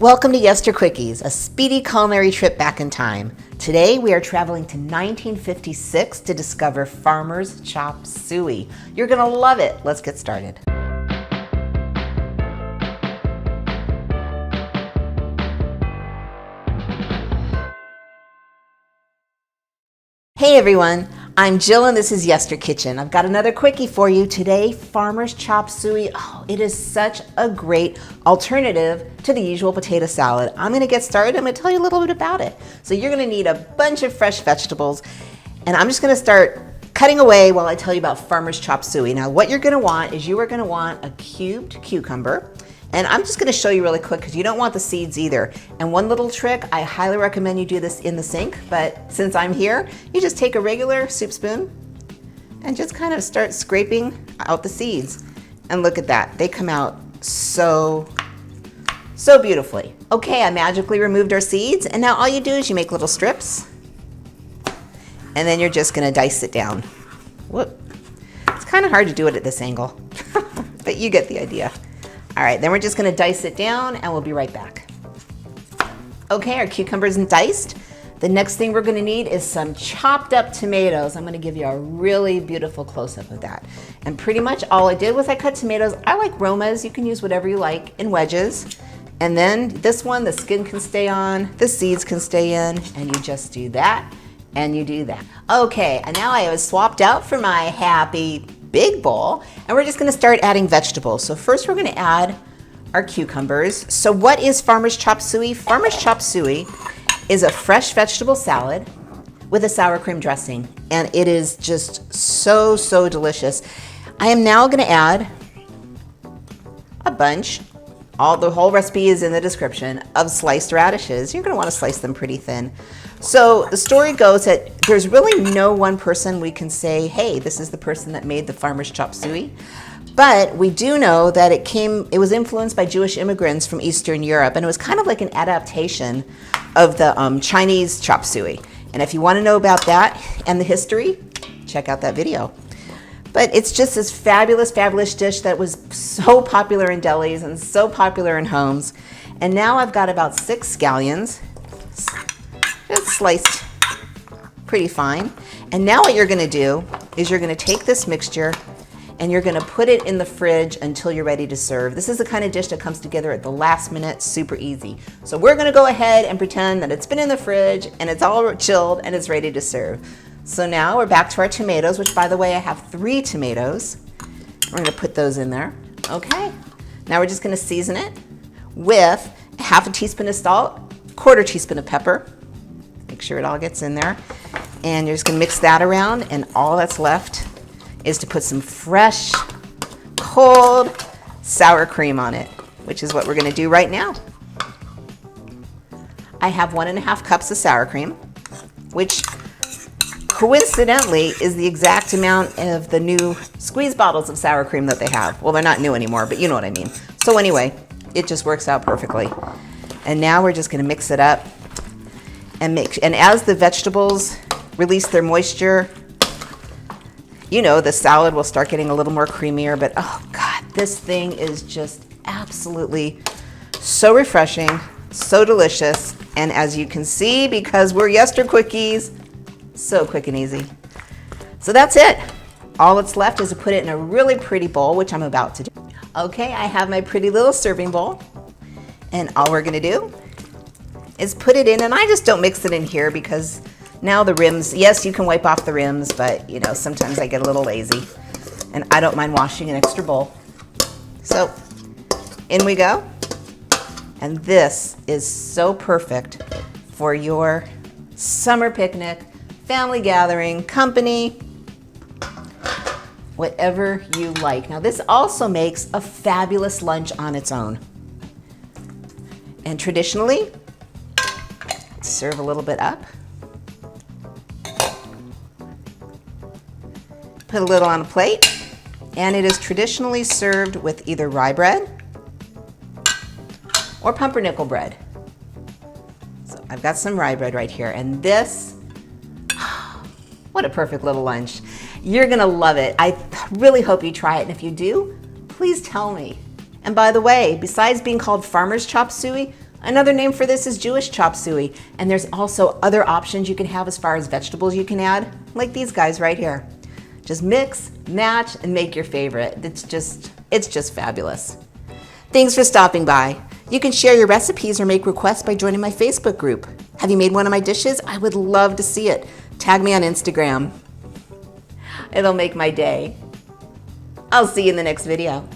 Welcome to Yester Quickies, a speedy culinary trip back in time. Today we are traveling to 1956 to discover Farmer's Chopped Suey. You're gonna love it. Let's get started. Hey everyone, I'm Jill and this is Yester Kitchen. I've got another quickie for you today, Farmer's Chopped Suey. Oh, it is such a great alternative to the usual potato salad. I'm gonna get started, I'm gonna tell you a little bit about it. So you're gonna need a bunch of fresh vegetables and I'm just gonna start cutting away while I tell you about Farmer's Chopped Suey. Now what you're gonna want is you are gonna want a cubed cucumber. And I'm just gonna show you really quick because you don't want the seeds either. And one little trick, I highly recommend you do this in the sink, but since I'm here, you just take a regular soup spoon and just kind of start scraping out the seeds. And look at that, they come out so beautifully. Okay, I magically removed our seeds and now all you do is you make little strips and then you're just gonna dice it down. Whoop. It's kind of hard to do it at this angle, but you get the idea. All right, then we're just gonna dice it down and we'll be right back. Okay, our cucumbers are diced. The next thing we're gonna need is some chopped up tomatoes. I'm gonna give you a really beautiful close-up of that. And pretty much all I did was I cut tomatoes. I like Romas, you can use whatever you like, in wedges. And then this one, the skin can stay on, the seeds can stay in, and you just do that, and you do that. Okay, and now I have swapped out for my happy big bowl, and we're just gonna start adding vegetables. So first we're gonna add our cucumbers. So what is Farmer's Chopped Suey? Farmer's Chopped Suey is a fresh vegetable salad with a sour cream dressing, and it is just so delicious. I am now gonna add a bunch, the whole recipe is in the description, of sliced radishes. You're gonna wanna slice them pretty thin. So the story goes that there's really no one person we can say, hey, this is the person that made the Farmer's Chopped Suey. But we do know that it was influenced by Jewish immigrants from Eastern Europe, and it was kind of like an adaptation of the Chinese chop suey. And if you wanna know about that and the history, check out that video. But it's just this fabulous dish that was so popular in delis and so popular in homes. And now I've got about 6 scallions, just sliced pretty fine. And now what you're gonna do is you're gonna take this mixture and you're gonna put it in the fridge until you're ready to serve. This is the kind of dish that comes together at the last minute, super easy. So we're gonna go ahead and pretend that it's been in the fridge and it's all chilled and it's ready to serve. So now we're back to our tomatoes, which by the way, I have 3 tomatoes. We're gonna put those in there. Okay, now we're just gonna season it with half a teaspoon of salt, 1/4 teaspoon of pepper. Make sure it all gets in there. And you're just gonna mix that around, and all that's left is to put some fresh, cold sour cream on it, which is what we're gonna do right now. I have 1½ cups of sour cream, which coincidentally is the exact amount of the new squeeze bottles of sour cream that they have. Well, they're not new anymore, but you know what I mean. So anyway, it just works out perfectly. And now we're just gonna mix it up and as the vegetables release their moisture, you know, the salad will start getting a little more creamier, but oh God, this thing is just absolutely so refreshing, so delicious. And as you can see, because we're Yester Quickies, so quick and easy. So that's it. All that's left is to put it in a really pretty bowl, which I'm about to do. Okay, I have my pretty little serving bowl. And all we're gonna do is put it in, and I just don't mix it in here because now the rims, yes, you can wipe off the rims, but you know, sometimes I get a little lazy and I don't mind washing an extra bowl. So in we go. And this is so perfect for your summer picnic, family gathering, company, whatever you like. Now this also makes a fabulous lunch on its own. And traditionally, serve a little bit up. Put a little on a plate, and it is traditionally served with either rye bread or pumpernickel bread. So I've got some rye bread right here, and this, what a perfect little lunch. You're gonna love it. I really hope you try it, and if you do, please tell me. And by the way, besides being called Farmer's Chopped Suey, Another name for this is Jewish chop suey, and there's also other options you can have as far as vegetables you can add, like these guys right here. Just mix, match, and make your favorite. It's just fabulous. Thanks for stopping by. You can share your recipes or make requests by joining my Facebook group. Have you made one of my dishes? I would love to see it. Tag me on Instagram. It'll make my day. I'll see you in the next video.